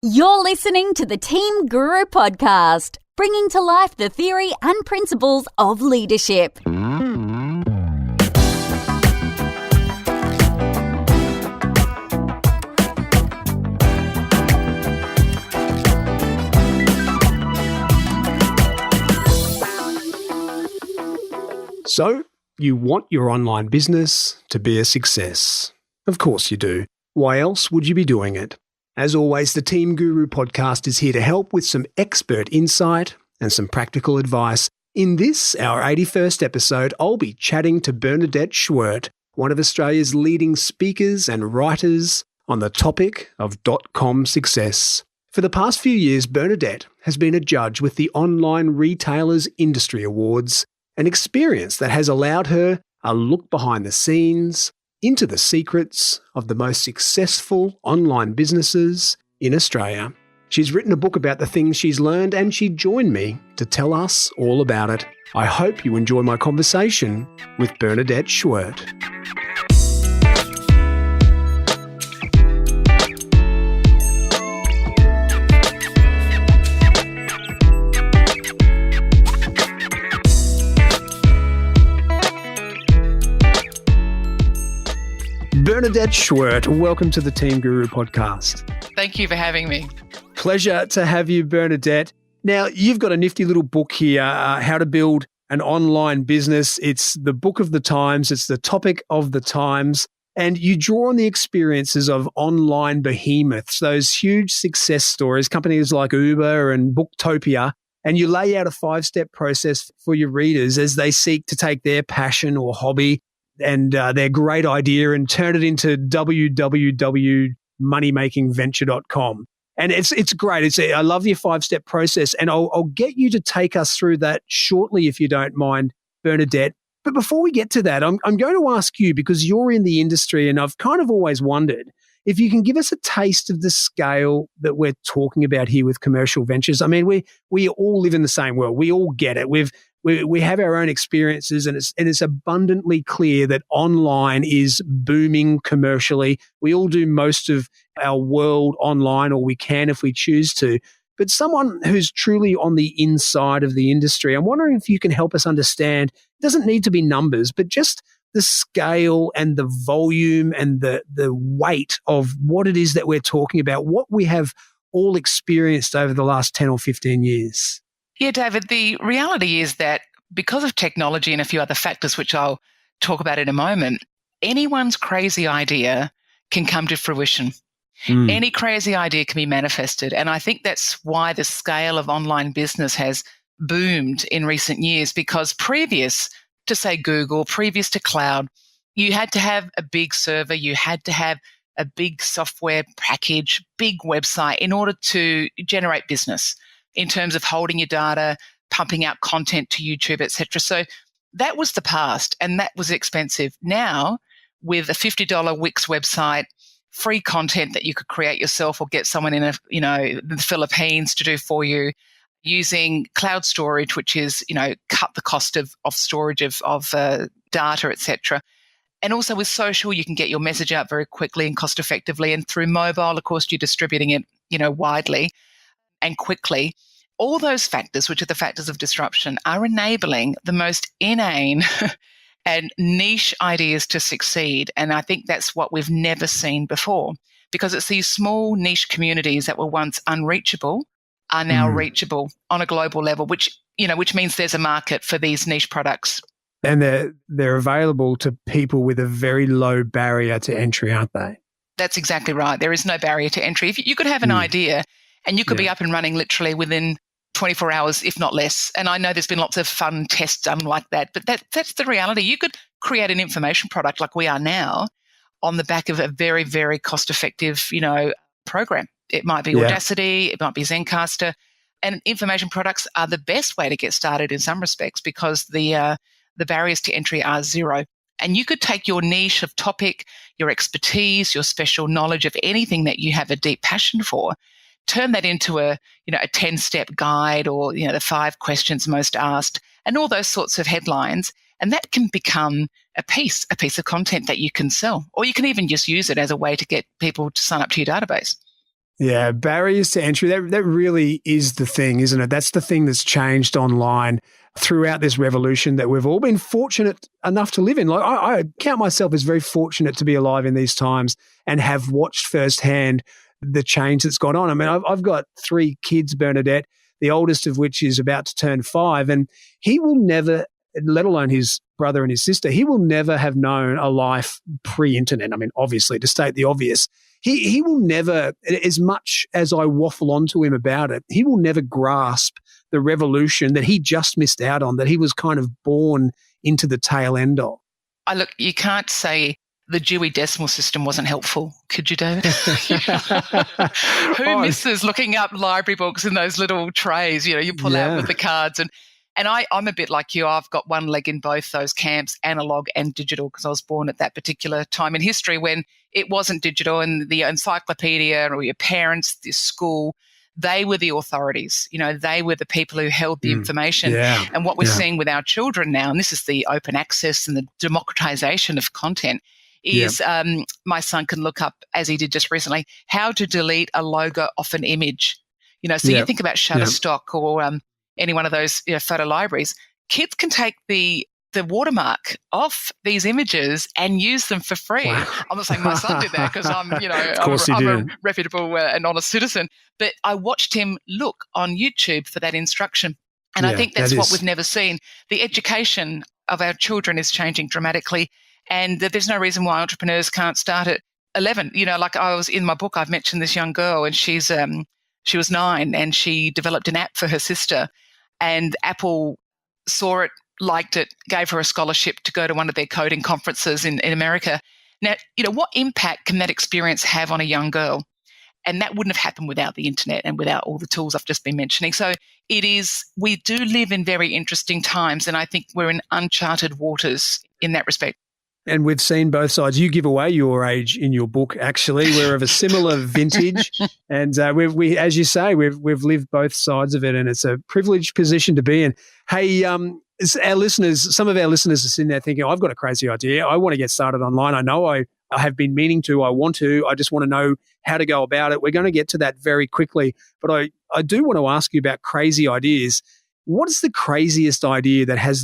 You're listening to the Team Guru podcast, bringing to life the theory and principles of leadership. So, you want your online business to be a success. Of course you do. Why else would you be doing it? As always, the Team Guru podcast is here to help with some expert insight and some practical advice. In this, our 81st episode, I'll be chatting to Bernadette Schwerdt, one of Australia's leading speakers and writers on the topic of .com success. For the past few years, Bernadette has been a judge with the Online Retailers Industry Awards, an experience that has allowed her a look behind the scenes into the secrets of the most successful online businesses in Australia. She's written a book about the things she's learned, and she joined me to tell us all about it. I hope you enjoy my conversation with Bernadette Schwerdt. Bernadette Schwerdt, welcome to the Team Guru podcast. Thank you for having me. Pleasure to have you, Bernadette. Now, you've got a nifty little book here, How to Build an Online Business. It's the book of the times. It's the topic of the times. And you draw on the experiences of online behemoths, those huge success stories, companies like Uber and Booktopia, and you lay out a 5-step process for your readers as they seek to take their passion or hobby and their great idea and turn it into www.moneymakingventure.com. And it's great. I love your 5-step process, and I'll get you to take us through that shortly if you don't mind, Bernadette. But before we get to that, I'm going to ask you, because you're in the industry and I've kind of always wondered if you can give us a taste of the scale that we're talking about here with commercial ventures. I mean, we all live in the same world. We all get it. We have our own experiences, and it's abundantly clear that online is booming commercially. We all do most of our world online, or we can if we choose to. But someone who's truly on the inside of the industry, I'm wondering if you can help us understand, it doesn't need to be numbers, but just the scale and the volume and the weight of what it is that we're talking about, what we have all experienced over the last 10 or 15 years. Yeah, David, the reality is that because of technology and a few other factors, which I'll talk about in a moment, anyone's crazy idea can come to fruition. Any crazy idea can be manifested. And I think that's why the scale of online business has boomed in recent years, because previous to, say, Google, previous to cloud, you had to have a big server, you had to have a big software package, big website in order to generate business in terms of holding your data, pumping out content to YouTube, etc. So that was the past, and that was expensive. Now, with a $50 Wix website, free content that you could create yourself or get someone in the Philippines to do for you, using cloud storage, which is, cut the cost of storage of data, etc. And also with social, you can get your message out very quickly and cost effectively. And through mobile, of course, you're distributing it, widely and quickly. All those factors, which are the factors of disruption, are enabling the most inane and niche ideas to succeed. And I think that's what we've never seen before, because it's these small niche communities that were once unreachable are now reachable on a global level, which means there's a market for these niche products. And they're available to people with a very low barrier to entry, aren't they? That's exactly right. There is no barrier to entry. If you could have an idea and you could be up and running literally within 24 hours, if not less. And I know there's been lots of fun tests done like that, but that's the reality. You could create an information product like we are now on the back of a very, very cost-effective, program. It might be Audacity, it might be Zencaster. And information products are the best way to get started in some respects, because the barriers to entry are zero. And you could take your niche of topic, your expertise, your special knowledge of anything that you have a deep passion for, turn that into a 10-step guide, or, the 5 questions most asked, and all those sorts of headlines. And that can become a piece of content that you can sell, or you can even just use it as a way to get people to sign up to your database. Yeah, barriers to entry, that really is the thing, isn't it? That's the thing that's changed online throughout this revolution that we've all been fortunate enough to live in. Like I count myself as very fortunate to be alive in these times and have watched firsthand the change that's gone on. I mean, I've got 3 kids, Bernadette, the oldest of which is about to turn 5, and he will never, let alone his brother and his sister, he will never have known a life pre-internet. I mean, obviously, to state the obvious, he will never, as much as I waffle onto him about it, he will never grasp the revolution that he just missed out on, that he was kind of born into the tail end of. Look, you can't say the Dewey Decimal System wasn't helpful, could you, David? Who misses looking up library books in those little trays, you pull out with the cards. And I'm a bit like you. I've got one leg in both those camps, analog and digital, because I was born at that particular time in history when it wasn't digital, and the encyclopedia or your parents, the school, they were the authorities. They were the people who held the information. Yeah. And what we're seeing with our children now, and this is the open access and the democratization of content, is my son can look up, as he did just recently, how to delete a logo off an image. So you think about Shutterstock or any one of those photo libraries, kids can take the watermark off these images and use them for free. Wow. I'm not saying my son did that because I'm a reputable and honest citizen, but I watched him look on YouTube for that instruction. And I think that's what we've never seen. The education of our children is changing dramatically, and there's no reason why entrepreneurs can't start at 11. Like I was in my book, I've mentioned this young girl, and she was 9 and she developed an app for her sister, and Apple saw it, liked it, gave her a scholarship to go to one of their coding conferences in America. Now, what impact can that experience have on a young girl? And that wouldn't have happened without the internet and without all the tools I've just been mentioning. So we do live in very interesting times, and I think we're in uncharted waters in that respect. And we've seen both sides. You give away your age in your book, actually. We're of a similar vintage. And we, as you say, we've lived both sides of it, and it's a privileged position to be in. Hey, our listeners, some of our listeners are sitting there thinking, I've got a crazy idea. I want to get started online. I know I have been meaning to. I want to. I just want to know how to go about it. We're going to get to that very quickly. But I do want to ask you about crazy ideas. What is the craziest idea that has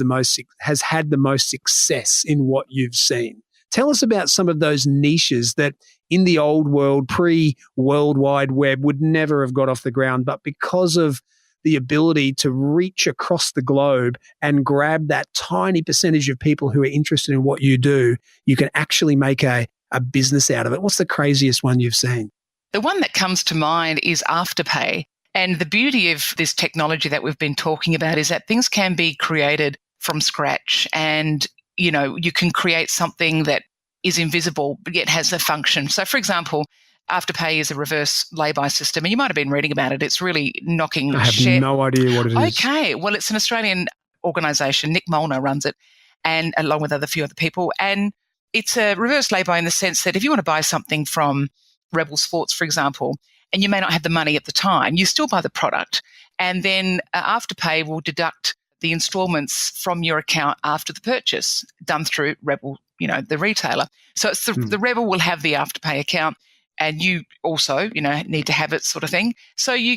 had the most success in what you've seen? Tell us about some of those niches that in the old world, pre-World Wide Web, would never have got off the ground, but because of the ability to reach across the globe and grab that tiny percentage of people who are interested in what you do, you can actually make a business out of it. What's the craziest one you've seen? The one that comes to mind is Afterpay. And the beauty of this technology that we've been talking about is that things can be created from scratch, and, you can create something that is invisible but yet has a function. So, for example, Afterpay is a reverse lay-by system, and you might have been reading about it. It's really knocking. I have no idea what it is. Okay, well, it's an Australian organisation. Nick Molnar runs it, and along with few other people. And it's a reverse lay-by in the sense that if you want to buy something from Rebel Sports, for example, and you may not have the money at the time, you still buy the product, and then Afterpay will deduct the installments from your account after the purchase, done through Rebel, the retailer. So it's the Rebel will have the Afterpay account, and you also, need to have it, sort of thing. So you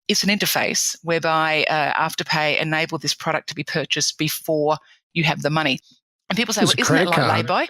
it's an interface whereby Afterpay enable this product to be purchased before you have the money. And people say, well, isn't that like lay-by?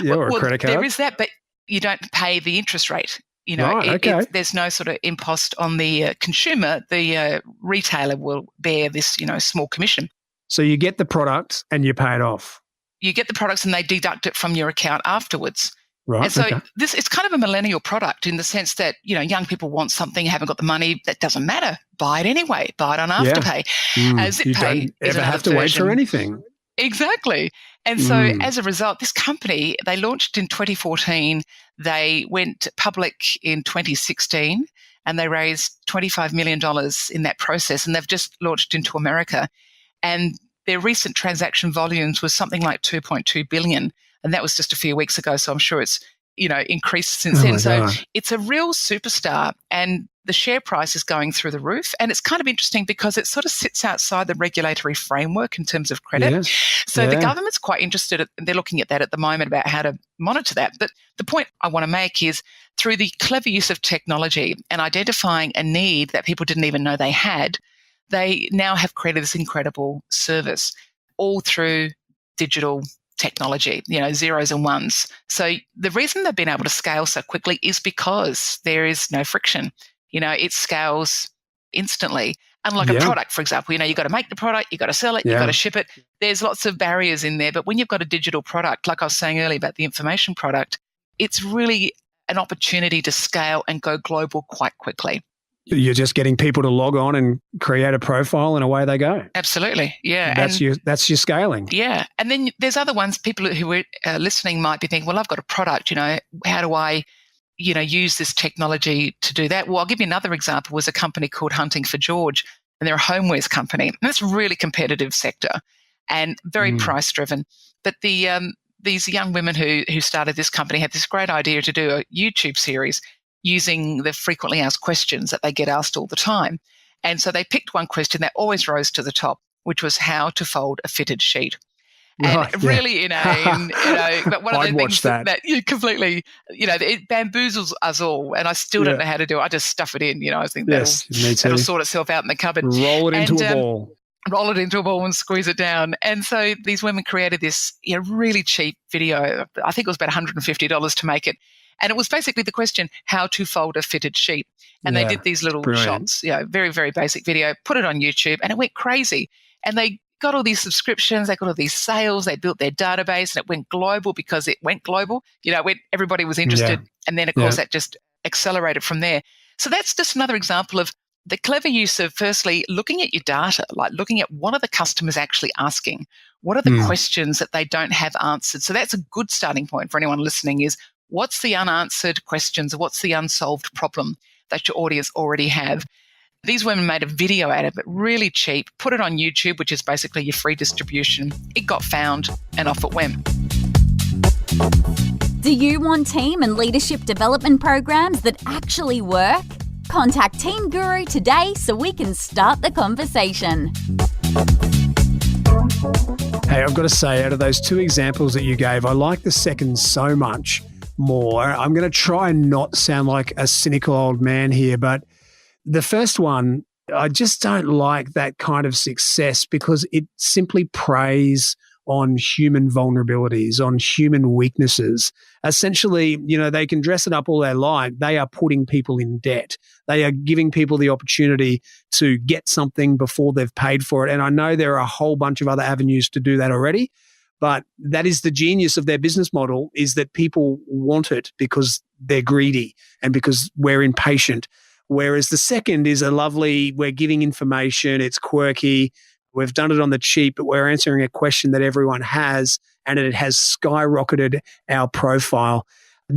Yeah, or a credit card. There is that, but you don't pay the interest rate. There's no sort of impost on the consumer. The retailer will bear this, small commission. So you get the product and you pay it off. You get the products and they deduct it from your account afterwards. Right. And so it's kind of a millennial product in the sense that, young people want something, haven't got the money, that doesn't matter. Buy it anyway. Buy it on Afterpay. ZipPay you don't ever have to wait for anything. Exactly. And so as a result, this company, they launched in 2014. They went public in 2016 and they raised $25 million in that process. And they've just launched into America. And their recent transaction volumes was something like 2.2 billion. And that was just a few weeks ago. So I'm sure it's, increased since then. So it's a real superstar. And the share price is going through the roof. And it's kind of interesting because it sort of sits outside the regulatory framework in terms of credit. Yes. So the government's quite interested. They're looking at that at the moment about how to monitor that. But the point I want to make is through the clever use of technology and identifying a need that people didn't even know they had, they now have created this incredible service all through digital technology, zeros and ones. So the reason they've been able to scale so quickly is because there is no friction. It scales instantly. Unlike a product, for example, you've got to make the product, you've got to sell it, you've got to ship it. There's lots of barriers in there. But when you've got a digital product, like I was saying earlier about the information product, it's really an opportunity to scale and go global quite quickly. You're just getting people to log on and create a profile and away they go. Absolutely. Yeah. That's your scaling. Yeah. And then there's other ones, people who are listening might be thinking, well, I've got a product, how do I use this technology to do that? Well, I'll give you another example. Was a company called Hunting for George, and they're a homewares company. And that's a really competitive sector and very price driven. But these young women who started this company had this great idea to do a YouTube series using the frequently asked questions that they get asked all the time. And so they picked one question that always rose to the top, which was how to fold a fitted sheet. And really inane, but one of the things that you completely, it bamboozles us all. And I still don't know how to do it. I just stuff it in, I think that'll sort itself out in the cupboard. Roll it into a ball. Roll it into a ball and squeeze it down. And so these women created this really cheap video. I think it was about $150 to make it. And it was basically the question, how to fold a fitted sheet. And they did these little shots, very, very basic video, put it on YouTube, and it went crazy. And they got all these subscriptions, they got all these sales, they built their database, and it went global because it went global. Everybody was interested. And then, of course, that just accelerated from there. So that's just another example of the clever use of, firstly, looking at your data, like looking at what are the customers actually asking? What are the questions that they don't have answered? So that's a good starting point for anyone listening is, what's the unanswered questions? What's the unsolved problem that your audience already have? These women made a video out of it, really cheap, put it on YouTube, which is basically your free distribution. It got found and off it went. Do you want team and leadership development programs that actually work? Contact Team Guru today so we can start the conversation. Hey, I've got to say, out of those two examples that you gave, I like the second so much more. I'm going to try and not sound like a cynical old man here, but the first one, I just don't like that kind of success because it simply preys on human vulnerabilities, on human weaknesses. Essentially, they can dress it up all they like. They are putting people in debt. They are giving people the opportunity to get something before they've paid for it. And I know there are a whole bunch of other avenues to do that already, but that is the genius of their business model, is that people want it because they're greedy and because we're impatient. Whereas the second is a lovely, we're giving information, it's quirky, we've done it on the cheap, but we're answering a question that everyone has, and it has skyrocketed our profile.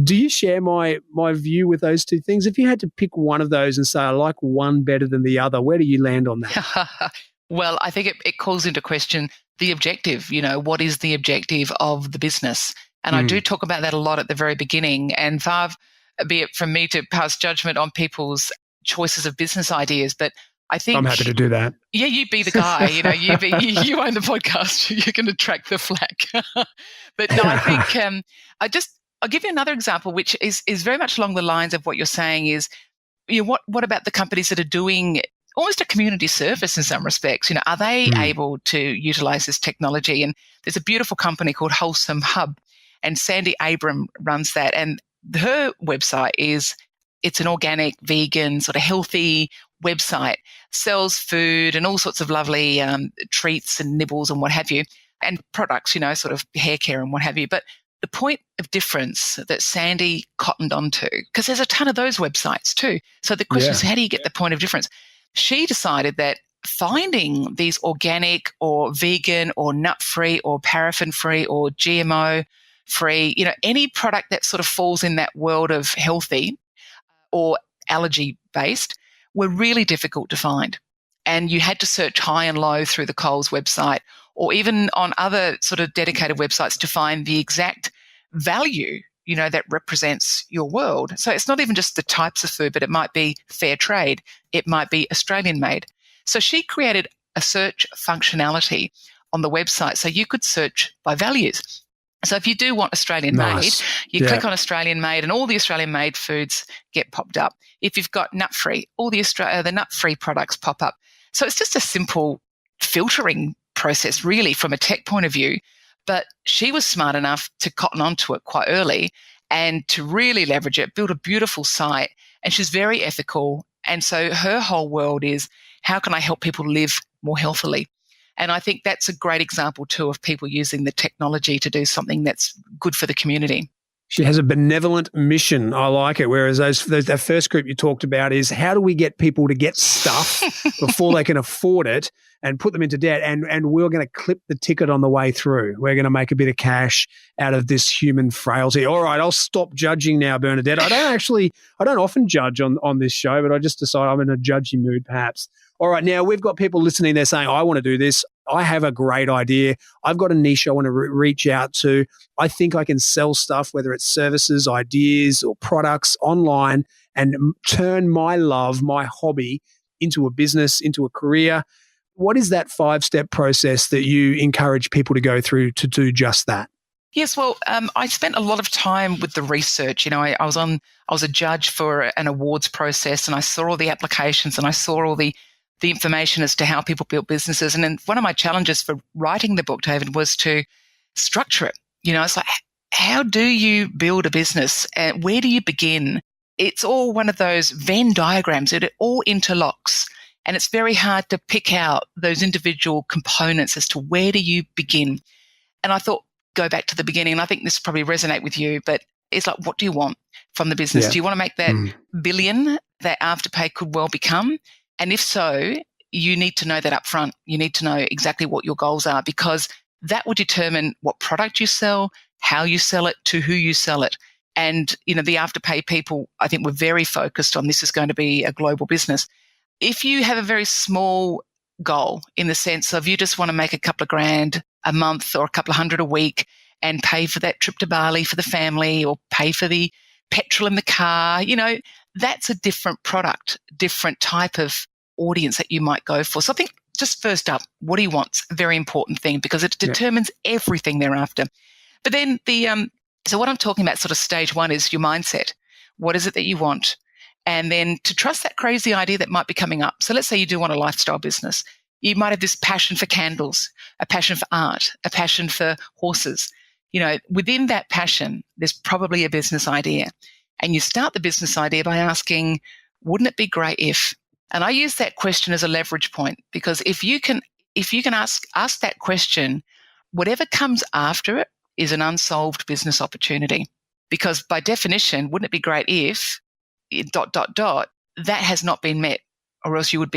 Do you share my view with those two things? If you had to pick one of those and say, I like one better than the other, where do you land on that? Well, I think it calls into question the objective. What is the objective of the business? And I do talk about that a lot at the very beginning. And far be it from me to pass judgment on people's choices of business ideas, but I think I'm happy to do that. Yeah, you be the guy. You own the podcast. You're going to track the flag. But no, I think I'll give you another example, which is very much along the lines of what you're saying. Is what about the companies that are doing almost a community service in some respects? Are they able to utilize this technology? And there's a beautiful company called Wholesome Hub, and Sandy Abram runs that, and her website it's an organic, vegan, sort of healthy website, sells food and all sorts of lovely treats and nibbles and what have you, and products, sort of hair care and what have you. But the point of difference that Sandy cottoned onto, because there's a ton of those websites too. So the question is, how do you get the point of difference? She decided that finding these organic or vegan or nut-free or paraffin-free or GMO-free, any product that sort of falls in that world of healthy or allergy-based were really difficult to find. And you had to search high and low through the Coles website or even on other sort of dedicated websites to find the exact value, that represents your world. So it's not even just the types of food, but it might be fair trade. It might be Australian made. So she created a search functionality on the website so you could search by values. So if you do want Australian made, you click on Australian made and all the Australian made foods get popped up. If you've got nut free, all the nut free products pop up. So it's just a simple filtering process really from a tech point of view. But she was smart enough to cotton onto it quite early and to really leverage it, build a beautiful site. And she's very ethical. And so her whole world is, how can I help people live more healthily? And I think that's a great example too of people using the technology to do something that's good for the community. She has a benevolent mission. I like it. Whereas that first group you talked about is, how do we get people to get stuff before they can afford it and put them into debt? And we're going to clip the ticket on the way through. We're going to make a bit of cash out of this human frailty. All right, I'll stop judging now, Bernadette. I don't often judge on this show, but I just decide I'm in a judgy mood perhaps. All right, now we've got people listening there saying, I want to do this. I have a great idea. I've got a niche I want to reach out to. I think I can sell stuff, whether it's services, ideas, or products online, and turn my love, my hobby, into a business, into a career. What is that 5-step process that you encourage people to go through to do just that? Yes, well, I spent a lot of time with the research. I was a judge for an awards process, and I saw all the applications and I saw all the information as to how people build businesses. And then one of my challenges for writing the book, David, was to structure it. It's like, how do you build a business? Where do you begin? It's all one of those Venn diagrams. It all interlocks. And it's very hard to pick out those individual components as to where do you begin. And I thought, go back to the beginning. And I think this probably resonate with you, but it's like, what do you want from the business? Yeah. Do you want to make that billion that Afterpay could well become? And if so, you need to know that up front. You need to know exactly what your goals are, because that will determine what product you sell, how you sell it, to who you sell it. And, the Afterpay people, I think, were very focused on this is going to be a global business. If you have a very small goal in the sense of you just want to make a couple of grand a month or a couple of hundred a week and pay for that trip to Bali for the family or pay for the petrol in the car, that's a different product, different type of audience that you might go for. So I think just first up, what do you want? It's a very important thing because it determines everything thereafter. But then so what I'm talking about sort of stage one is your mindset. What is it that you want? And then to trust that crazy idea that might be coming up. So let's say you do want a lifestyle business. You might have this passion for candles, a passion for art, a passion for horses. Within that passion, there's probably a business idea. And you start the business idea by asking, wouldn't it be great if? And I use that question as a leverage point, because if you can ask that question, whatever comes after it is an unsolved business opportunity. Because by definition, wouldn't it be great if ... that has not been met, or else you wouldn't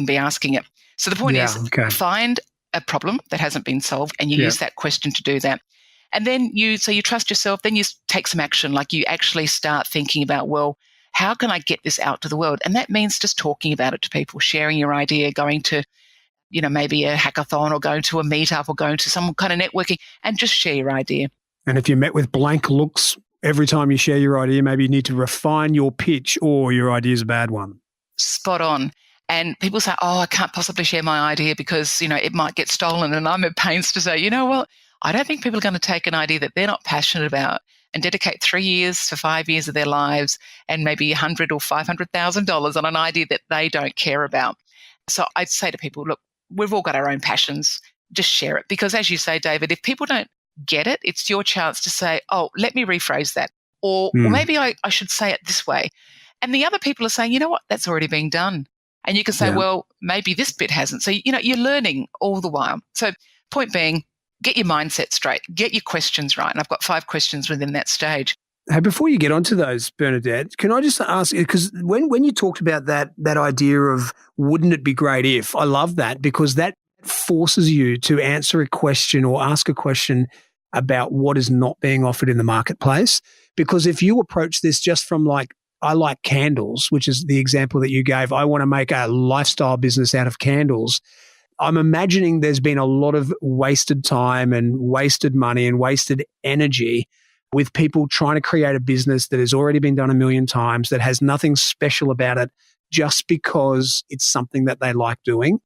be asking it. So the point is, find a problem that hasn't been solved and you use that question to do that. And then you trust yourself, then you take some action, like you actually start thinking about, well, how can I get this out to the world? And that means just talking about it to people, sharing your idea, going to, maybe a hackathon or going to a meetup or going to some kind of networking and just share your idea. And if you're met with blank looks every time you share your idea, maybe you need to refine your pitch or your idea is a bad one. Spot on. And people say, I can't possibly share my idea because, it might get stolen. And I'm at pains to say, I don't think people are going to take an idea that they're not passionate about and dedicate 3 years to 5 years of their lives and maybe $100,000 or $500,000 on an idea that they don't care about. So I'd say to people, look, we've all got our own passions. Just share it. Because as you say, David, if people don't get it, it's your chance to say, let me rephrase that. Or maybe I should say it this way. And the other people are saying, you know what, that's already been done. And you can say, well, maybe this bit hasn't. So, you're learning all the while. So point being, get your mindset straight, get your questions right. And I've got 5 questions within that stage. Hey, before you get onto those, Bernadette, can I just ask, because when you talked about that idea of wouldn't it be great if, I love that because that forces you to answer a question or ask a question about what is not being offered in the marketplace. Because if you approach this just from I like candles, which is the example that you gave, I want to make a lifestyle business out of candles. I'm imagining there's been a lot of wasted time and wasted money and wasted energy with people trying to create a business that has already been done a million times, that has nothing special about it just because it's something that they like doing.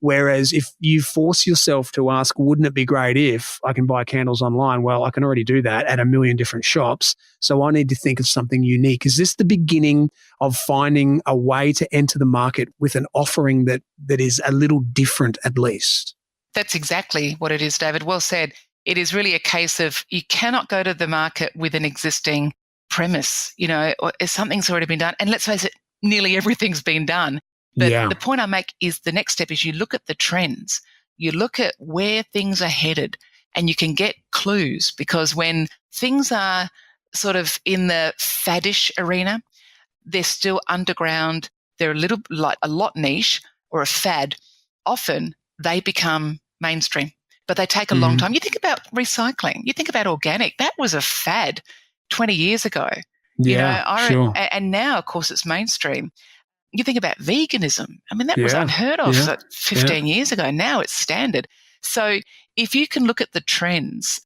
Whereas if you force yourself to ask, wouldn't it be great if I can buy candles online? Well, I can already do that at a million different shops. So I need to think of something unique. Is this the beginning of finding a way to enter the market with an offering that is a little different at least? That's exactly what it is, David. Well said. It is really a case of you cannot go to the market with an existing premise, or something's already been done. And let's face it, nearly everything's been done. But the point I make is the next step is you look at the trends, you look at where things are headed, and you can get clues, because when things are sort of in the faddish arena, they're still underground, they're a lot niche or a fad. Often they become mainstream, but they take a long time. You think about recycling, you think about organic, that was a fad 20 years ago. Sure. And now, of course, it's mainstream. You think about veganism. I mean, that was unheard of 15 years ago. Now it's standard. So if you can look at the trends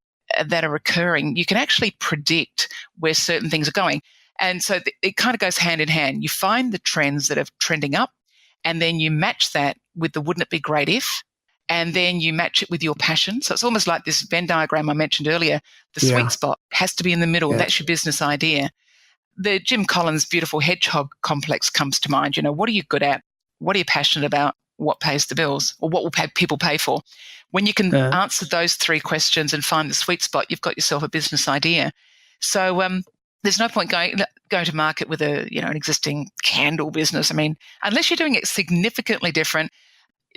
that are occurring, you can actually predict where certain things are going. And so it kind of goes hand in hand. You find the trends that are trending up, and then you match that with the wouldn't it be great if, and then you match it with your passion. So it's almost like this Venn diagram I mentioned earlier. The sweet spot has to be in the middle. That's your business idea. The Jim Collins beautiful hedgehog complex comes to mind. What are you good at? What are you passionate about? What pays the bills? Or what will people pay for? When you can answer those three questions and find the sweet spot, you've got yourself a business idea. So there's no point going to market with an existing candle business. I mean, unless you're doing it significantly different,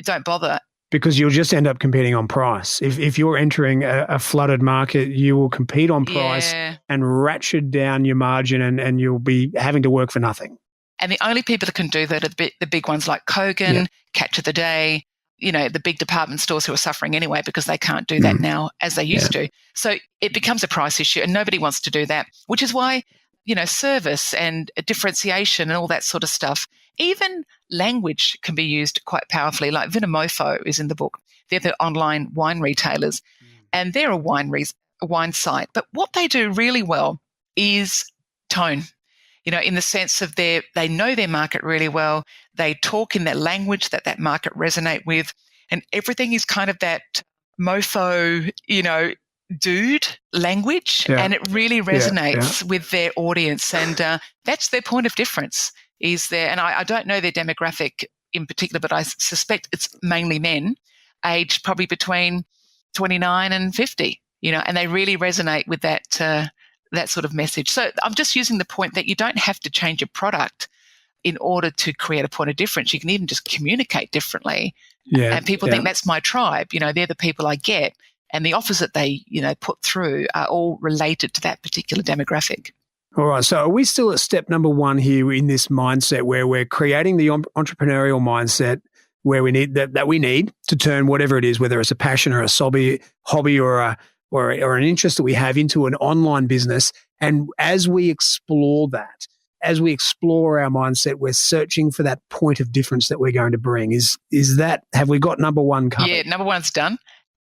don't bother. Because you'll just end up competing on price. If you're entering a flooded market, you will compete on price and ratchet down your margin, and you'll be having to work for nothing. And the only people that can do that are the big ones like Kogan, Catch of the Day, the big department stores who are suffering anyway because they can't do that now as they used to. So it becomes a price issue, and nobody wants to do that, which is why, service and differentiation and all that sort of stuff. Even language can be used quite powerfully, like Vinomofo is in the book. They're the online wine retailers, and they're a wine site. But what they do really well is tone, in the sense of they know their market really well. They talk in that language that market resonate with, and everything is kind of that mofo, dude language, and it really resonates with their audience. And that's their point of difference. And I don't know their demographic in particular, but I suspect it's mainly men aged probably between 29 and 50, and they really resonate with that sort of message. So I'm just using the point that you don't have to change your product in order to create a point of difference. You can even just communicate differently. And people think that's my tribe. They're the people I get. And the offers that they, put through are all related to that particular demographic. All right. So are we still at step number one here in this mindset where we're creating the entrepreneurial mindset where we need that we need to turn whatever it is, whether it's a passion or a hobby or an interest that we have, into an online business? And as we explore that, as we explore our mindset, we're searching for that point of difference that we're going to bring. Have we got number one covered? Yeah, number one's done.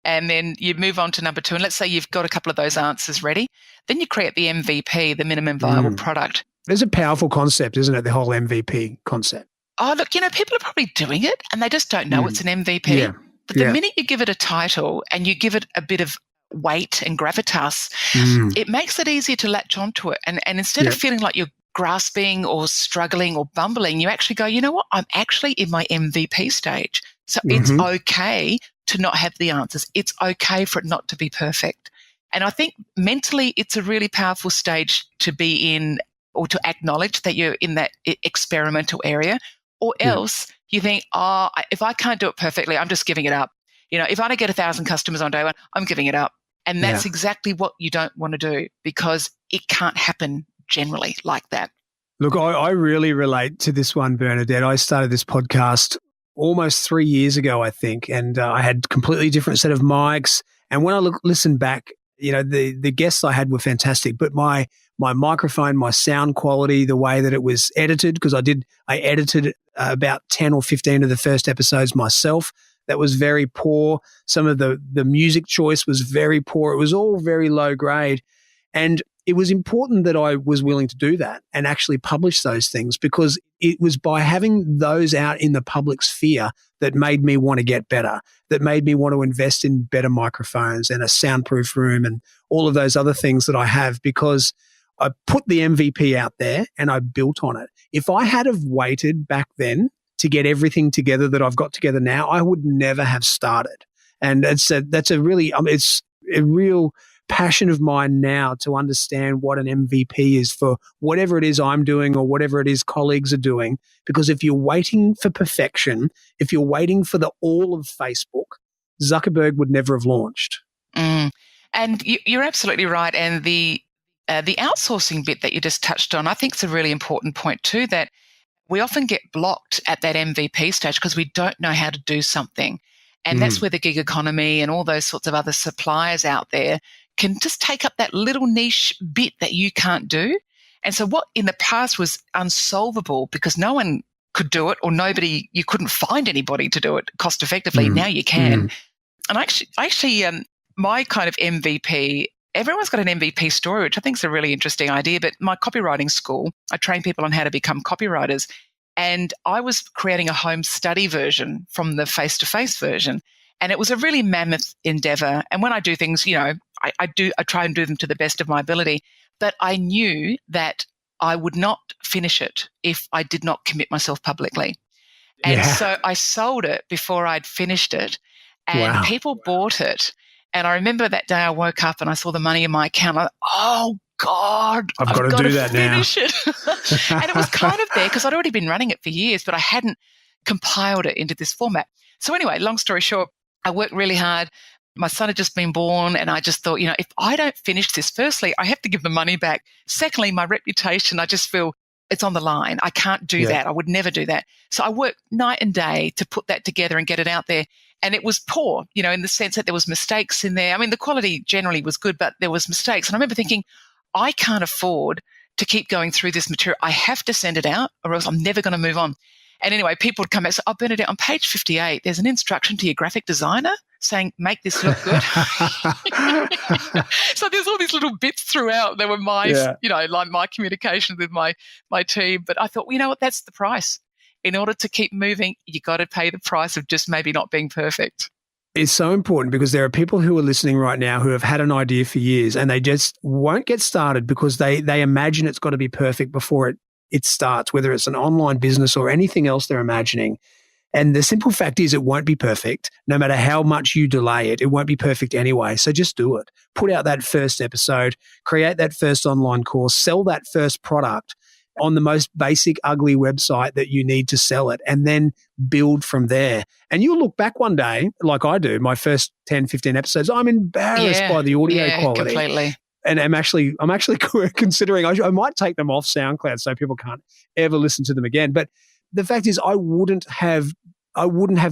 And then you move on to number two. And let's say you've got a couple of those answers ready. Then you create the MVP, the minimum viable product. There's a powerful concept, isn't it? The whole MVP concept. Oh, look, people are probably doing it and they just don't know it's an MVP. Yeah. But the minute you give it a title and you give it a bit of weight and gravitas, it makes it easier to latch onto it. And instead of feeling like you're grasping or struggling or bumbling, you actually go, you know what? I'm actually in my MVP stage. So it's okay to not have the answers. It's okay for it not to be perfect. And I think mentally it's a really powerful stage to be in, or to acknowledge that you're in that experimental area, or else you think, if I can't do it perfectly, I'm just giving it up. If I don't get 1,000 customers on day one, I'm giving it up. And that's exactly what you don't want to do, because it can't happen generally like that. Look, I really relate to this one, Bernadette. I started this podcast almost 3 years ago, I think, and I had a completely different set of mics. And when I listen back, the guests I had were fantastic, but my microphone, my sound quality, the way that it was edited, because I edited about 10 or 15 of the first episodes myself. That was very poor. Some of the music choice was very poor. It was all very low grade. And it was important that I was willing to do that and actually publish those things, because it was by having those out in the public sphere that made me want to get better, that made me want to invest in better microphones and a soundproof room and all of those other things that I have, because I put the MVP out there and I built on it. If I had have waited back then to get everything together that I've got together now, I would never have started. And it's a real passion of mine now to understand what an MVP is for whatever it is I'm doing or whatever it is colleagues are doing. Because if you're waiting for perfection, if you're waiting for the all of Facebook, Zuckerberg would never have launched. And you're absolutely right. And the outsourcing bit that you just touched on, I think is a really important point too, that we often get blocked at that MVP stage because we don't know how to do something. And that's where the gig economy and all those sorts of other suppliers out there can just take up that little niche bit that you can't do. And so what in the past was unsolvable because no one could do it or you couldn't find anybody to do it cost effectively. Now you can. And actually, my kind of MVP, everyone's got an MVP story, which I think is a really interesting idea. But my copywriting school, I train people on how to become copywriters. And I was creating a home study version from the face-to-face version. And it was a really mammoth endeavor. And when I do things, I try and do them to the best of my ability. But I knew that I would not finish it if I did not commit myself publicly. And so I sold it before I'd finished it. And people bought it. And I remember that day I woke up and I saw the money in my account. I thought, oh, God, I've got to do that now. It. And it was kind of there because I'd already been running it for years, but I hadn't compiled it into this format. So anyway, long story short, I worked really hard. My son had just been born and I just thought, if I don't finish this, firstly, I have to give the money back. Secondly, my reputation, I just feel it's on the line. I can't do that. I would never do that. So I worked night and day to put that together and get it out there. And it was poor, in the sense that there was mistakes in there. I mean, the quality generally was good, but there was mistakes. And I remember thinking, I can't afford to keep going through this material. I have to send it out or else I'm never going to move on. And anyway, people would come back and say, oh, Bernadette, on page 58, there's an instruction to your graphic designer saying, make this look good. So there's all these little bits throughout. They were my, like my communication with my team. But I thought, well, you know what, that's the price. In order to keep moving, you got to pay the price of just maybe not being perfect. It's so important because there are people who are listening right now who have had an idea for years and they just won't get started because they imagine it's got to be perfect before it starts, whether it's an online business or anything else they're imagining. And the simple fact is it won't be perfect. No matter how much you delay it, it won't be perfect anyway. So just do it. Put out that first episode, create that first online course, sell that first product on the most basic, ugly website that you need to sell it, and then build from there. And you'll look back one day, like I do, my first 10, 15 episodes, I'm embarrassed by the audio quality. Completely. And I'm actually considering I might take them off SoundCloud so people can't ever listen to them again. But the fact is I wouldn't have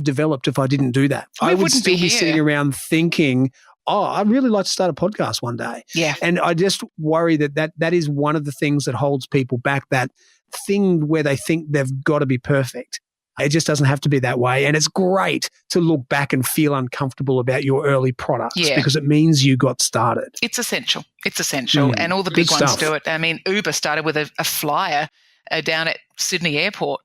developed if I didn't do that. I would still be sitting around thinking, I'd really like to start a podcast one day. Yeah. And I just worry that is one of the things that holds people back, that thing where they think they've got to be perfect. It just doesn't have to be that way. And it's great to look back and feel uncomfortable about your early products because it means you got started. It's essential. And all the big ones do it. I mean, Uber started with a flyer down at Sydney Airport.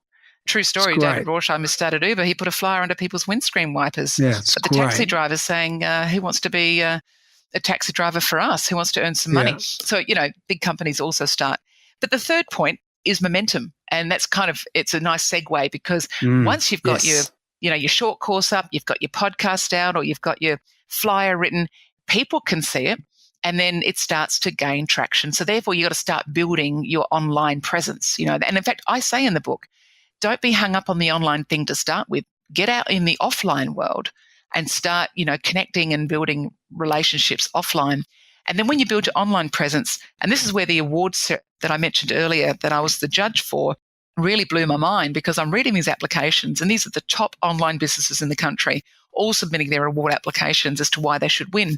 True story. David Rorschheim started Uber. He put a flyer under people's windscreen wipers. Yeah, but the taxi driver's saying, who wants to be a taxi driver for us? Who wants to earn some money? So, big companies also start. But the third point is momentum. And that's it's a nice segue because once you've got your short course up, you've got your podcast out, or you've got your flyer written, people can see it. And then it starts to gain traction. So therefore, you got to start building your online presence. And in fact, I say in the book, don't be hung up on the online thing to start with. Get out in the offline world and start, connecting and building relationships offline. And then when you build your online presence, and this is where the awards that I mentioned earlier that I was the judge for really blew my mind, because I'm reading these applications and these are the top online businesses in the country, all submitting their award applications as to why they should win.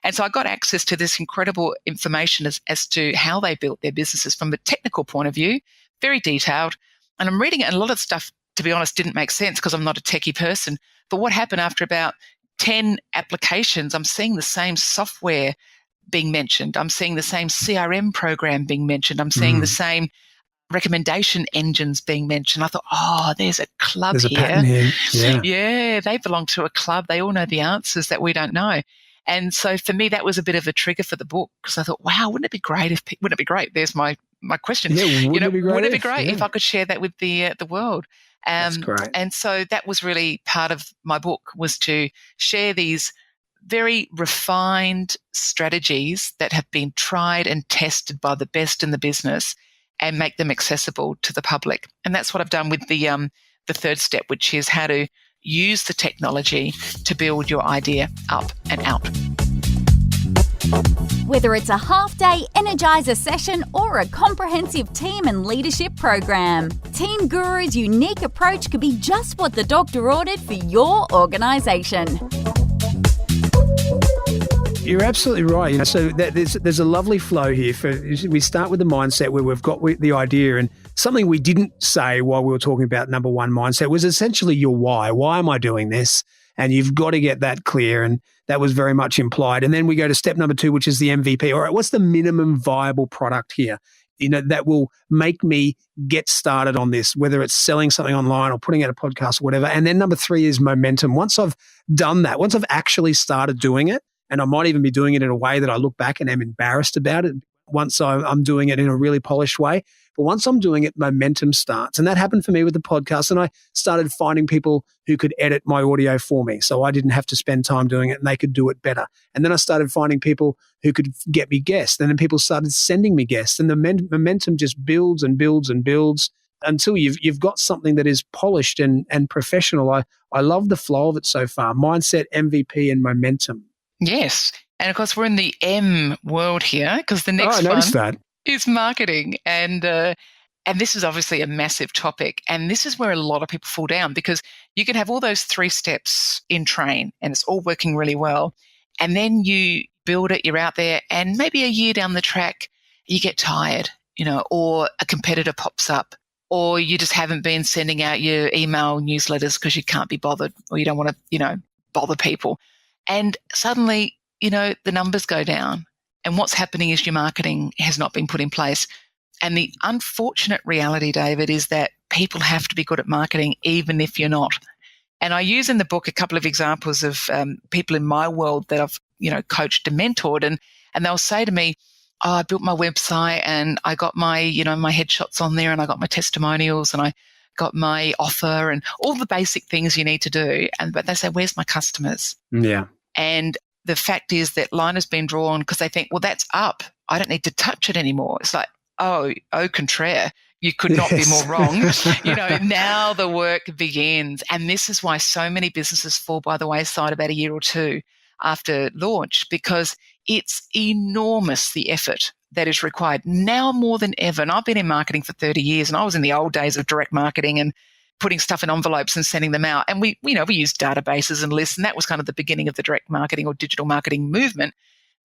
And so I got access to this incredible information as to how they built their businesses from a technical point of view, very detailed. And I'm reading it, and a lot of stuff, to be honest, didn't make sense because I'm not a techie person. But what happened after about 10 applications, I'm seeing the same software being mentioned. I'm seeing the same CRM program being mentioned. I'm seeing the same recommendation engines being mentioned. I thought, oh, there's a club There's a here. pattern here. Yeah. Yeah, they belong to a club. They all know the answers that we don't know. And so for me, that was a bit of a trigger for the book, because I thought, wow, wouldn't it be great wouldn't it be great? There's my question. Yeah, wouldn't it be great? Wouldn't it be great if I could share that with the world? That's great. And so that was really part of my book, was to share these very refined strategies that have been tried and tested by the best in the business and make them accessible to the public. And that's what I've done with the third step, which is how to use the technology to build your idea up and out. Whether it's a half-day Energizer session or a comprehensive team and leadership program, Team Guru's unique approach could be just what the doctor ordered for your organisation. You're absolutely right. So there's a lovely flow here. We start with the mindset where we've got the idea, and something we didn't say while we were talking about number one mindset was essentially your why. Why am I doing this? And you've got to get that clear, and that was very much implied. And then we go to step number 2, which is the MVP. All right, what's the minimum viable product here? That will make me get started on this, whether it's selling something online or putting out a podcast or whatever. And then number 3 is momentum. Once I've done that, once I've actually started doing it, and I might even be doing it in a way that I look back and am embarrassed about it once I'm doing it in a really polished way. But once I'm doing it, momentum starts. And that happened for me with the podcast. And I started finding people who could edit my audio for me, so I didn't have to spend time doing it and they could do it better. And then I started finding people who could get me guests. And then people started sending me guests. And the momentum just builds and builds and builds until you've got something that is polished and professional. I love the flow of it so far. Mindset, MVP, and momentum. Yes. And of course, we're in the M world here, because the next one is marketing. And this is obviously a massive topic. And this is where a lot of people fall down, because you can have all those 3 steps in train and it's all working really well. And then you build it, you're out there, and maybe a year down the track, you get tired, or a competitor pops up, or you just haven't been sending out your email newsletters because you can't be bothered, or you don't want to, bother people. And suddenly, the numbers go down. And what's happening is your marketing has not been put in place. And the unfortunate reality, David, is that people have to be good at marketing, even if you're not. And I use in the book a couple of examples of people in my world that I've, coached and mentored. And they'll say to me, oh, I built my website and I got my, my headshots on there, and I got my testimonials, and I got my offer, and all the basic things you need to do. But they say, where's my customers? Yeah. And the fact is that line has been drawn because they think, well, that's up. I don't need to touch it anymore. It's like, au contraire. You could not be more wrong. Now the work begins. And this is why so many businesses fall by the wayside about a year or 2 after launch, because it's enormous, the effort that is required now more than ever. And I've been in marketing for 30 years, and I was in the old days of direct marketing and putting stuff in envelopes and sending them out. And we used databases and lists, and that was kind of the beginning of the direct marketing or digital marketing movement.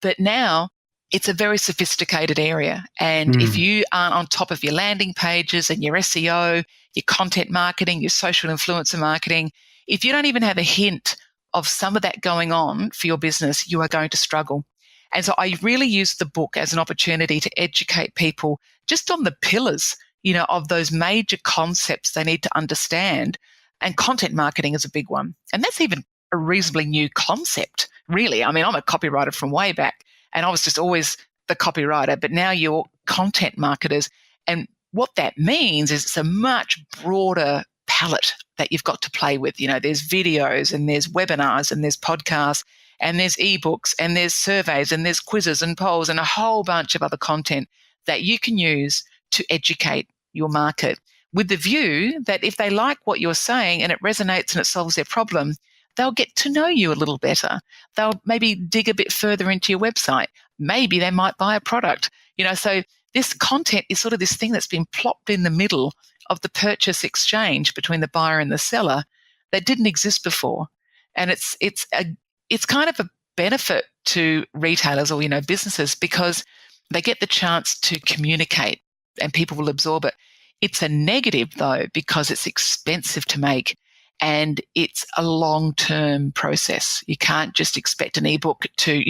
But now it's a very sophisticated area. And if you aren't on top of your landing pages and your SEO, your content marketing, your social influencer marketing, if you don't even have a hint of some of that going on for your business, you are going to struggle. And so I really use the book as an opportunity to educate people just on the pillars, of those major concepts they need to understand. And content marketing is a big one. And that's even a reasonably new concept, really. I mean, I'm a copywriter from way back, and I was just always the copywriter, but now you're content marketers. And what that means is it's a much broader palette that you've got to play with. There's videos, and there's webinars, and there's podcasts, and there's ebooks, and there's surveys, and there's quizzes and polls, and a whole bunch of other content that you can use to educate your market, with the view that if they like what you're saying and it resonates and it solves their problem, they'll get to know you a little better. They'll maybe dig a bit further into your website. Maybe they might buy a product. So this content is sort of this thing that's been plopped in the middle of the purchase exchange between the buyer and the seller that didn't exist before. And it's kind of a benefit to retailers or, businesses, because they get the chance to communicate and people will absorb it. It's a negative, though, because it's expensive to make and it's a long-term process. You can't just expect an ebook to,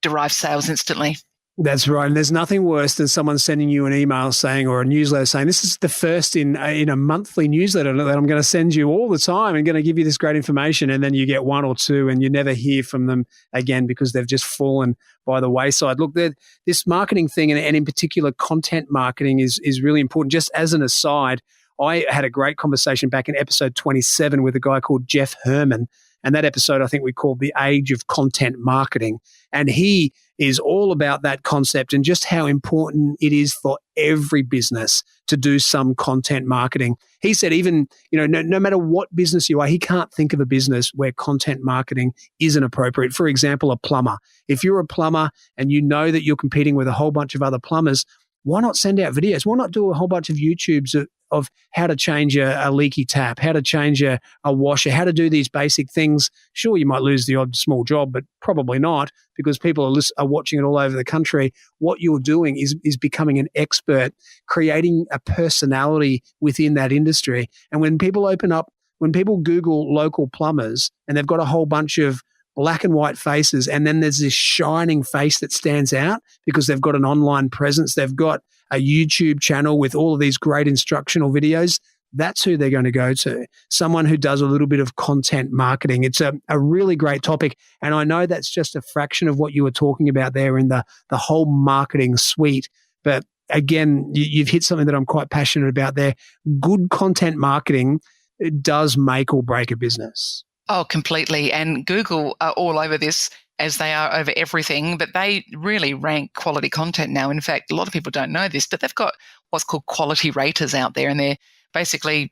derive sales instantly. That's right. And there's nothing worse than someone sending you an email saying, or a newsletter saying, this is the first in a monthly newsletter that I'm going to send you all the time and going to give you this great information. And then you get one or two and you never hear from them again because they've just fallen by the wayside. Look, this marketing thing, and in particular content marketing, is really important. Just as an aside, I had a great conversation back in episode 27 with a guy called Jeff Herman. And that episode, I think we called The Age of Content Marketing. And he is all about that concept and just how important it is for every business to do some content marketing. He said even, no matter what business you are, he can't think of a business where content marketing isn't appropriate. For example, a plumber. If you're a plumber and you know that you're competing with a whole bunch of other plumbers, why not send out videos? Why not do a whole bunch of YouTubes of how to change a leaky tap, how to change a washer, how to do these basic things? Sure, you might lose the odd small job, but probably not, because people are watching it all over the country. What you're doing is becoming an expert, creating a personality within that industry. And when people Google local plumbers and they've got a whole bunch of black and white faces, and then there's this shining face that stands out because they've got an online presence, they've got a YouTube channel with all of these great instructional videos, that's who they're going to go to. Someone who does a little bit of content marketing. It's a really great topic. And I know that's just a fraction of what you were talking about there in the whole marketing suite. But again, you've hit something that I'm quite passionate about there. Good content marketing, it does make or break a business. Oh, completely. And Google are all over this, as they are over everything, but they really rank quality content now. In fact, a lot of people don't know this, but they've got what's called quality raters out there, and they're basically,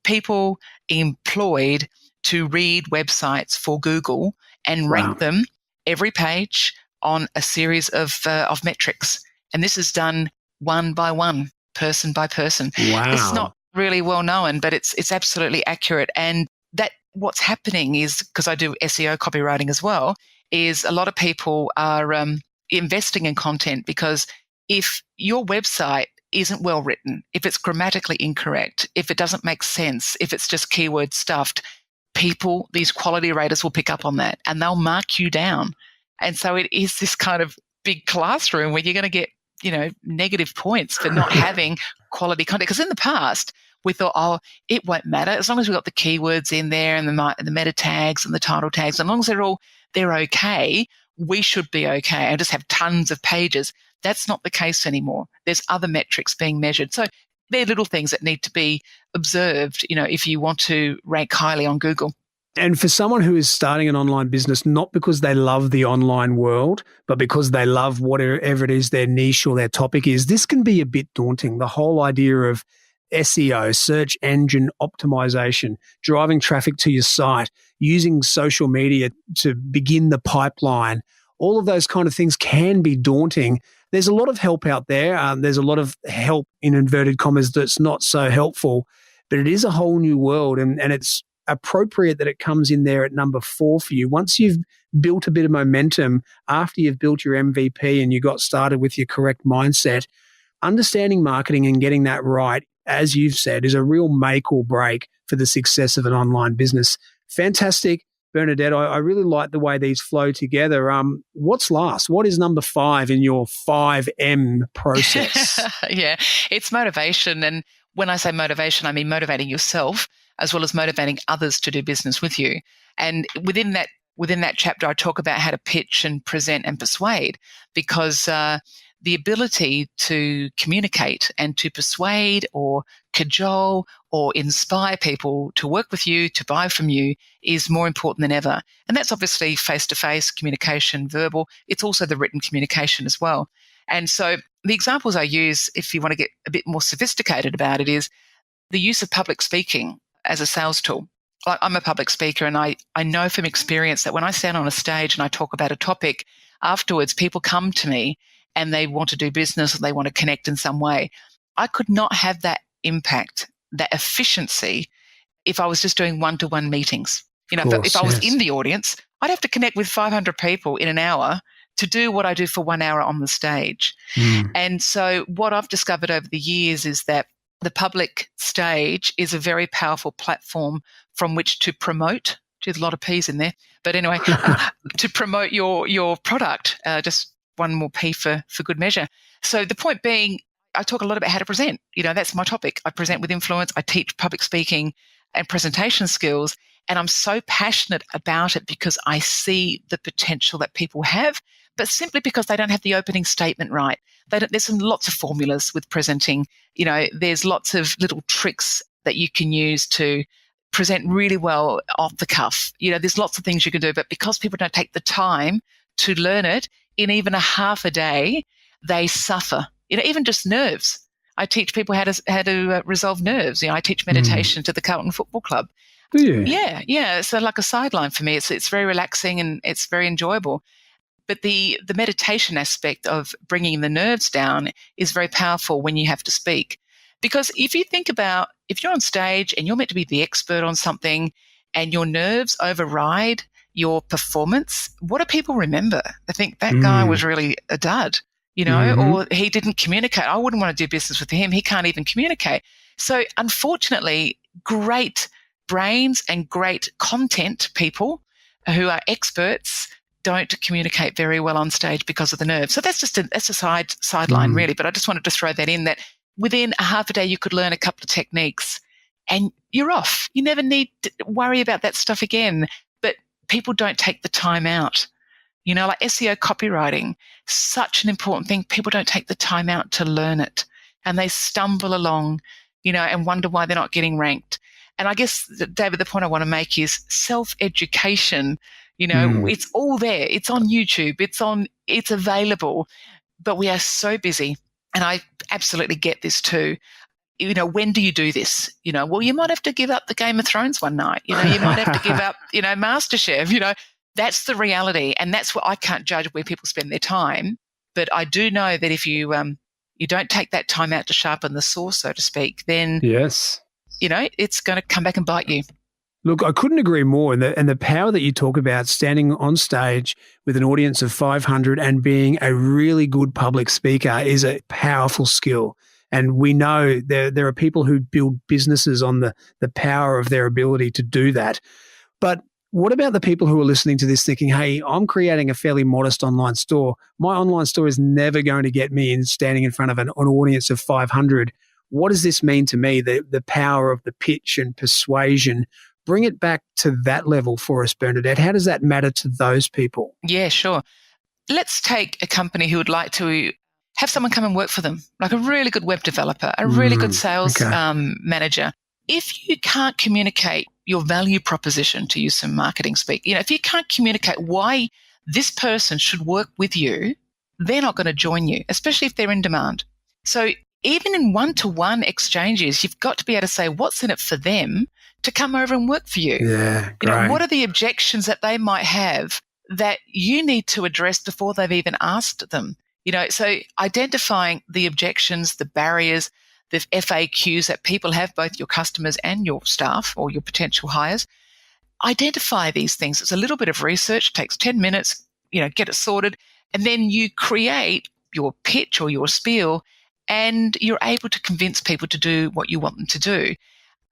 people employed to read websites for Google and rank them every page on a series of metrics. And this is done one by one, person by person. Wow. It's not really well known, but it's absolutely accurate. And that what's happening is, because I do SEO copywriting as well, is a lot of people are investing in content, because if your website isn't well written, if it's grammatically incorrect, if it doesn't make sense, if it's just keyword stuffed, these quality raters will pick up on that and they'll mark you down. And so it is this kind of big classroom where you're going to get, negative points for not having quality content. Because in the past, we thought, it won't matter as long as we've got the keywords in there and the meta tags and the title tags. As long as they're okay, we should be okay and just have tons of pages. That's not the case anymore. There's other metrics being measured. So they're little things that need to be observed, if you want to rank highly on Google. And for someone who is starting an online business, not because they love the online world, but because they love whatever it is their niche or their topic is, this can be a bit daunting. The whole idea of SEO, search engine optimization, driving traffic to your site, using social media to begin the pipeline, all of those kind of things can be daunting. There's a lot of help out there. There's a lot of help in inverted commas that's not so helpful, but it is a whole new world, and it's appropriate that it comes in there at number 4 for you. Once you've built a bit of momentum, after you've built your MVP and you got started with your correct mindset, understanding marketing and getting that right, as you've said, is a real make or break for the success of an online business. Fantastic. Bernadette, I really like the way these flow together. What's last? What is number 5 in your 5M process? Yeah, it's motivation. And when I say motivation, I mean motivating yourself as well as motivating others to do business with you. And within that chapter, I talk about how to pitch and present and persuade, because the ability to communicate and to persuade or cajole or inspire people to work with you, to buy from you, is more important than ever. And that's obviously face-to-face communication, verbal. It's also the written communication as well. And so the examples I use, if you want to get a bit more sophisticated about it, is the use of public speaking as a sales tool. I'm a public speaker, and I know from experience that when I stand on a stage and I talk about a topic, afterwards people come to me and they want to do business, or they want to connect in some way. I could not have that impact, that efficiency, if I was just doing one-to-one meetings. If I was in the audience, I'd have to connect with 500 people in an hour to do what I do for 1 hour on the stage. And so what I've discovered over the years is that the public stage is a very powerful platform from which to promote There's a lot of P's in there. But anyway, to promote your product, just one more P for good measure. So the point being, I talk a lot about how to present. That's my topic. I present with influence. I teach public speaking and presentation skills. And I'm so passionate about it because I see the potential that people have, but simply because they don't have the opening statement right. There's lots of formulas with presenting. There's lots of little tricks that you can use to present really well off the cuff. There's lots of things you can do, but because people don't take the time to learn it in even a half a day, they suffer. Even just nerves. I teach people how to resolve nerves. I teach meditation to the Carlton Football Club. Do you? Yeah. So like a sideline for me. It's very relaxing and it's very enjoyable. But the meditation aspect of bringing the nerves down is very powerful when you have to speak. Because if you think about, if you're on stage and you're meant to be the expert on something and your nerves override your performance, what do people remember? They think that guy was really a dud, or he didn't communicate. I wouldn't want to do business with him. He can't even communicate. So unfortunately, great brains and great content people who are experts don't communicate very well on stage because of the nerves. So that's a sideline really, but I just wanted to throw that in, that within a half a day you could learn a couple of techniques and you're off. You never need to worry about that stuff again. But people don't take the time out. Like SEO copywriting, such an important thing. People don't take the time out to learn it and they stumble along, and wonder why they're not getting ranked. And I guess, David, the point I want to make is self-education. It's all there. It's on YouTube. It's available. But we are so busy. And I absolutely get this too. When do you do this? Well, you might have to give up the Game of Thrones one night. You might have to give up, MasterChef. That's the reality. And that's what I can't judge where people spend their time. But I do know that if you don't take that time out to sharpen the saw, so to speak, then yes, it's going to come back and bite you. Look, I couldn't agree more. And the power that you talk about standing on stage with an audience of 500 and being a really good public speaker is a powerful skill. And we know there are people who build businesses on the power of their ability to do that. But what about the people who are listening to this thinking, hey, I'm creating a fairly modest online store. My online store is never going to get me in standing in front of an audience of 500. What does this mean to me? The power of the pitch and persuasion. Bring it back to that level for us, Bernadette. How does that matter to those people? Yeah, sure. Let's take a company who would like to have someone come and work for them, like a really good web developer, a really good sales manager. If you can't communicate your value proposition, to use some marketing speak, if you can't communicate why this person should work with you, they're not going to join you, especially if they're in demand. So even in one-to-one exchanges, you've got to be able to say what's in it for them to come over and work for you. Yeah, great. What are the objections that they might have that you need to address before they've even asked them? So identifying the objections, the barriers, the FAQs that people have, both your customers and your staff or your potential hires, identify these things. It's a little bit of research, takes 10 minutes, get it sorted, and then you create your pitch or your spiel and you're able to convince people to do what you want them to do.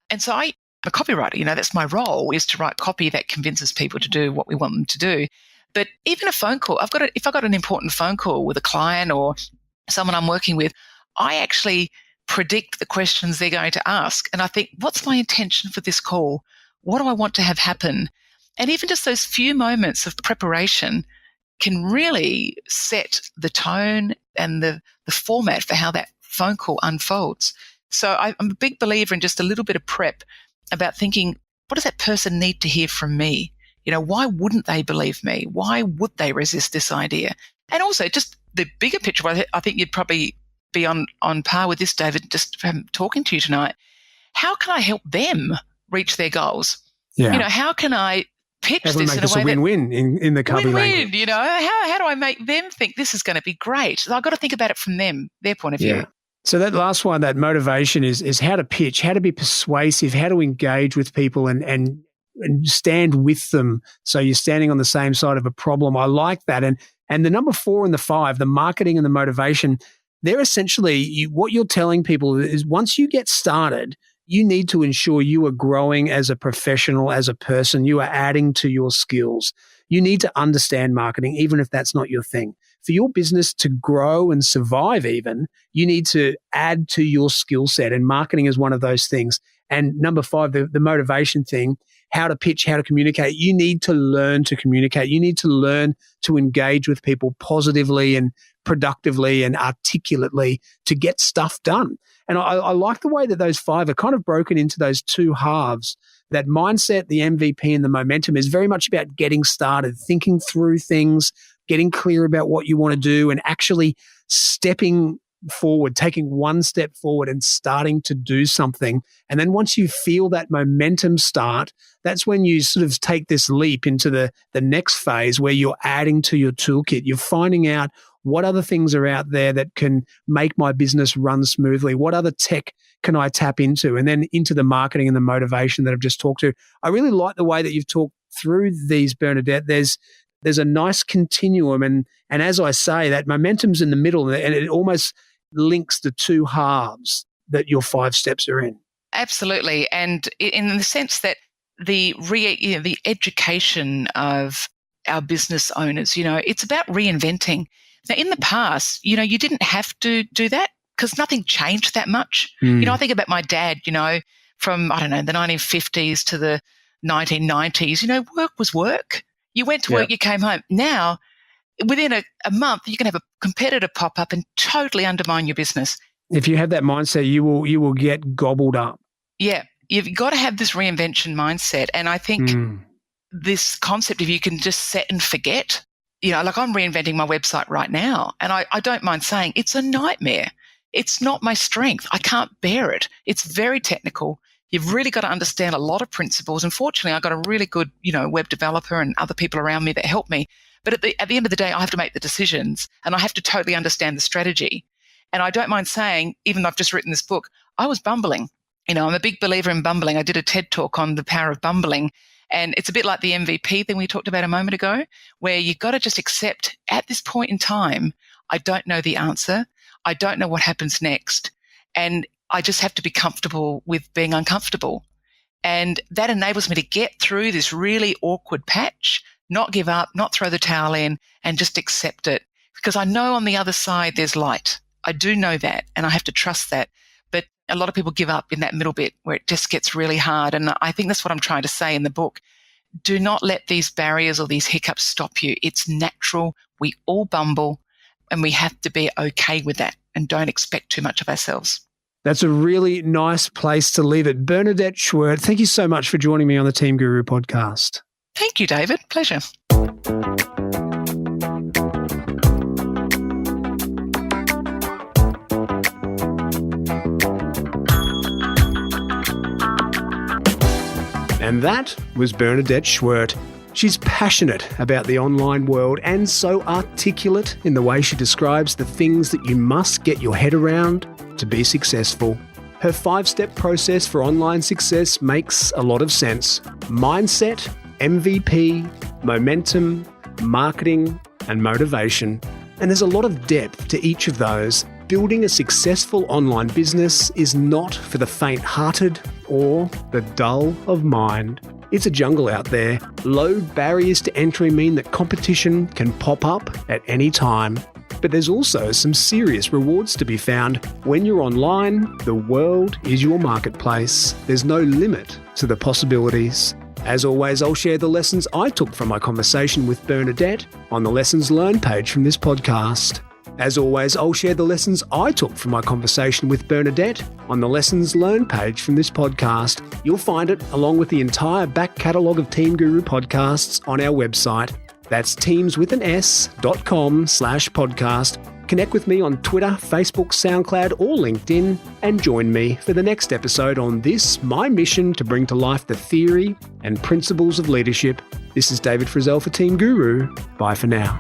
And so I'm a copywriter, that's my role, is to write copy that convinces people to do what we want them to do. But even a phone call, if I've got an important phone call with a client or someone I'm working with, I actually predict the questions they're going to ask. And I think, what's my intention for this call? What do I want to have happen? And even just those few moments of preparation can really set the tone and the format for how that phone call unfolds. So I'm a big believer in just a little bit of prep about thinking, what does that person need to hear from me? Why wouldn't they believe me? Why would they resist this idea? And also just the bigger picture, I think you'd probably be on par with this, David, just from talking to you tonight. How can I help them reach their goals? Yeah. How can I pitch this in a way win-win in the cubby language? Win-win, how do I make them think this is going to be great? So I've got to think about it from their point of view. Yeah. So that last one, that motivation is how to pitch, how to be persuasive, how to engage with people and stand with them. So you're standing on the same side of a problem. I like that. And the number 4 and the 5, the marketing and the motivation, they're essentially what you're telling people is once you get started, you need to ensure you are growing as a professional, as a person. You are adding to your skills. You need to understand marketing, even if that's not your thing. For your business to grow and survive even, you need to add to your skill set. And marketing is one of those things. And number 5, the motivation thing, how to pitch, how to communicate. You need to learn to communicate. You need to learn to engage with people positively and productively and articulately to get stuff done. And I like the way that those 5 are kind of broken into those 2 halves. That mindset, the MVP, and the momentum is very much about getting started, thinking through things, getting clear about what you want to do, and actually stepping forward, taking one step forward and starting to do something. And then once you feel that momentum start, that's when you sort of take this leap into the next phase where you're adding to your toolkit. You're finding out what other things are out there that can make my business run smoothly? What other tech can I tap into? And then into the marketing and the motivation that I've just talked to. I really like the way that you've talked through these, Bernadette. There's a nice continuum. And as I say, that momentum's in the middle, and it almost links the 2 halves that your 5 steps are in. Absolutely. And in the sense that the education of our business owners, it's about reinventing. Now, in the past, you didn't have to do that because nothing changed that much. I think about my dad, from, the 1950s to the 1990s, work was work. You went to work, you came home. Now, within a month, you can have a competitor pop up and totally undermine your business. If you have that mindset, you will get gobbled up. Yeah. You've got to have this reinvention mindset. And I think this concept of you can just set and forget, like I'm reinventing my website right now. And I don't mind saying it's a nightmare. It's not my strength. I can't bear it. It's very technical. You've really got to understand a lot of principles. And fortunately, I've got a really good, web developer and other people around me that help me. But at the end of the day, I have to make the decisions and I have to totally understand the strategy. And I don't mind saying, even though I've just written this book, I was bumbling. I'm a big believer in bumbling. I did a TED talk on the power of bumbling. And it's a bit like the MVP thing we talked about a moment ago, where you've got to just accept at this point in time, I don't know the answer. I don't know what happens next. And I just have to be comfortable with being uncomfortable. And that enables me to get through this really awkward patch, not give up, not throw the towel in, and just accept it. Because I know on the other side there's light. I do know that, and I have to trust that. But a lot of people give up in that middle bit where it just gets really hard. And I think that's what I'm trying to say in the book. Do not let these barriers or these hiccups stop you. It's natural. We all bumble, and we have to be okay with that and don't expect too much of ourselves. That's a really nice place to leave it. Bernadette Schwerdt, thank you so much for joining me on the Team Guru podcast. Thank you, David. Pleasure. And that was Bernadette Schwerdt. She's passionate about the online world and so articulate in the way she describes the things that you must get your head around to be successful. Her 5-step process for online success makes a lot of sense. Mindset, MVP, momentum, marketing, and motivation. And there's a lot of depth to each of those. Building a successful online business is not for the faint-hearted or the dull of mind. It's a jungle out there. Low barriers to entry mean that competition can pop up at any time. But there's also some serious rewards to be found. When you're online, the world is your marketplace. There's no limit to the possibilities. As always, I'll share the lessons I took from my conversation with Bernadette on the Lessons Learned page from this podcast. As always, I'll share the lessons I took from my conversation with Bernadette on the Lessons Learned page from this podcast. You'll find it along with the entire back catalogue of Team Guru podcasts on our website. That's teamswithans.com/podcast. Connect with me on Twitter, Facebook, SoundCloud, or LinkedIn, and join me for the next episode on this, my mission to bring to life the theory and principles of leadership. This is David Frizzell for Team Guru. Bye for now.